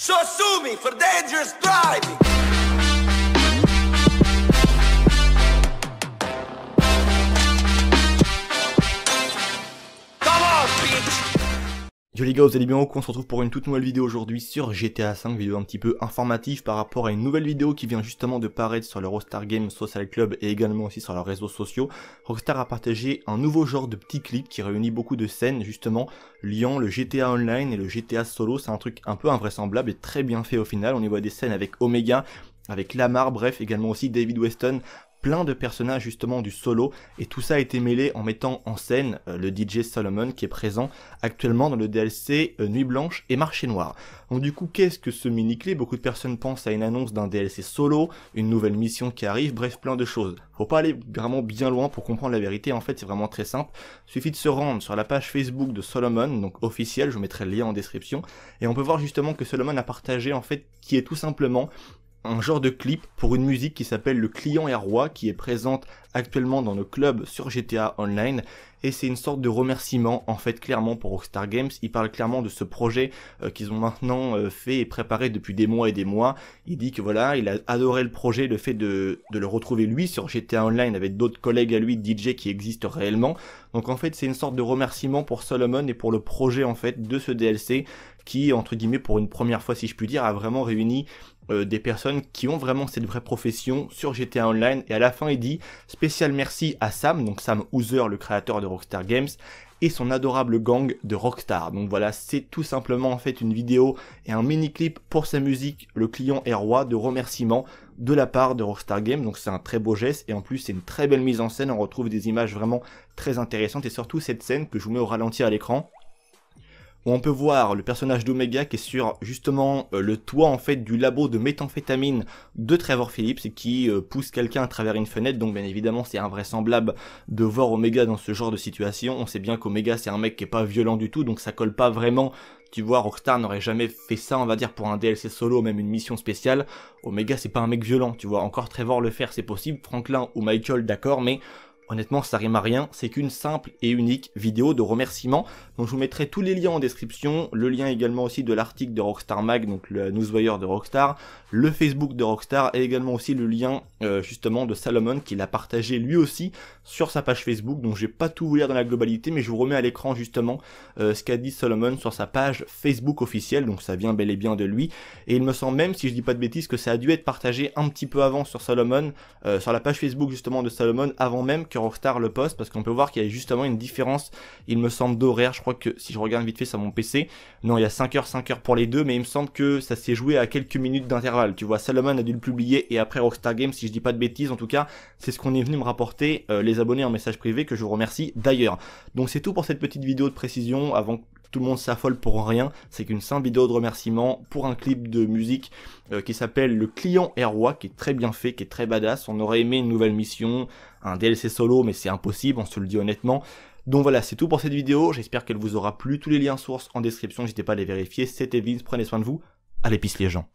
So sue me for dangerous driving. Come on, bitch. Yo les gars, vous allez bien ou quoi? On se retrouve pour une toute nouvelle vidéo aujourd'hui sur GTA 5, vidéo un petit peu informative par rapport à une nouvelle vidéo qui vient justement de paraître sur le Rockstar Games Social Club et également aussi sur leurs réseaux sociaux. Rockstar a partagé un nouveau genre de petit clip qui réunit beaucoup de scènes justement liant le GTA Online et le GTA Solo. C'est un truc un peu invraisemblable et très bien fait au final. On y voit des scènes avec Omega, avec Lamar, bref également aussi David Weston. Plein de personnages justement du solo et tout ça a été mêlé en mettant en scène le DJ Solomon qui est présent actuellement dans le DLC Nuit Blanche et Marché Noir. Donc du coup qu'est-ce que ce mini-clip? Beaucoup de personnes pensent à une annonce d'un DLC solo, une nouvelle mission qui arrive, bref plein de choses. Faut pas aller vraiment bien loin pour comprendre la vérité, en fait c'est vraiment très simple. Il suffit de se rendre sur la page Facebook de Solomon, donc officielle, je vous mettrai le lien en description, et on peut voir justement que Solomon a partagé en fait qui est tout simplement un genre de clip pour une musique qui s'appelle Le Client est Roi, qui est présente actuellement dans le club sur GTA Online, et c'est une sorte de remerciement en fait clairement pour Rockstar Games. Il parle clairement de ce projet qu'ils ont maintenant fait et préparé depuis des mois et des mois. Il dit que voilà, il a adoré le projet, le fait de le retrouver lui sur GTA Online avec d'autres collègues à lui DJ qui existent réellement. Donc en fait c'est une sorte de remerciement pour Solomon et pour le projet en fait de ce DLC qui entre guillemets pour une première fois si je puis dire a vraiment réuni des personnes qui ont vraiment cette vraie profession sur GTA Online. Et à la fin il dit spécial merci à Sam, donc Sam Houser, le créateur de Rockstar Games, et son adorable gang de Rockstar. Donc voilà, c'est tout simplement en fait une vidéo et un mini clip pour sa musique Le Client est Roi, de remerciement de la part de Rockstar Games. Donc c'est un très beau geste et en plus c'est une très belle mise en scène, on retrouve des images vraiment très intéressantes et surtout cette scène que je vous mets au ralenti à l'écran, où on peut voir le personnage d'Omega qui est sur justement le toit en fait du labo de méthamphétamine de Trevor Phillips et qui pousse quelqu'un à travers une fenêtre. Donc bien évidemment c'est invraisemblable de voir Omega dans ce genre de situation. On sait bien qu'Omega c'est un mec qui est pas violent du tout, donc ça colle pas vraiment. Tu vois, Rockstar n'aurait jamais fait ça, on va dire, pour un DLC solo, même une mission spéciale. Omega c'est pas un mec violent, tu vois, encore Trevor le faire c'est possible, Franklin ou Michael d'accord, mais honnêtement, ça rime à rien, c'est qu'une simple et unique vidéo de remerciement. Donc je vous mettrai tous les liens en description, le lien également aussi de l'article de Rockstar Mag, donc le newswire de Rockstar, le Facebook de Rockstar et également aussi le lien justement de Solomon qu'il a partagé lui aussi sur sa page Facebook. Donc je vais pas tout vous lire dans la globalité, mais je vous remets à l'écran justement ce qu'a dit Solomon sur sa page Facebook officielle, donc ça vient bel et bien de lui. Et il me semble même, si je dis pas de bêtises, que ça a dû être partagé un petit peu avant sur Solomon, sur la page Facebook justement de Solomon, avant même que Rockstar le poste, parce qu'on peut voir qu'il y a justement une différence, il me semble, d'horaire. Je crois que si je regarde vite fait sur mon PC, non, il y a 5 heures pour les deux, mais il me semble que ça s'est joué à quelques minutes d'intervalle. Tu vois, Solomon a dû le publier et après Rockstar Games, si je dis pas de bêtises, en tout cas, c'est ce qu'on est venu me rapporter les abonnés en message privé, que je vous remercie d'ailleurs. Donc c'est tout pour cette petite vidéo de précision, avant que tout le monde s'affole pour rien. C'est qu'une simple vidéo de remerciement pour un clip de musique qui s'appelle Le Client est Roi, qui est très bien fait, qui est très badass. On aurait aimé une nouvelle mission, un DLC solo, mais c'est impossible, on se le dit honnêtement. Donc voilà, c'est tout pour cette vidéo, j'espère qu'elle vous aura plu. Tous les liens sources en description, n'hésitez pas à les vérifier. C'était Vince, prenez soin de vous, allez peace les gens.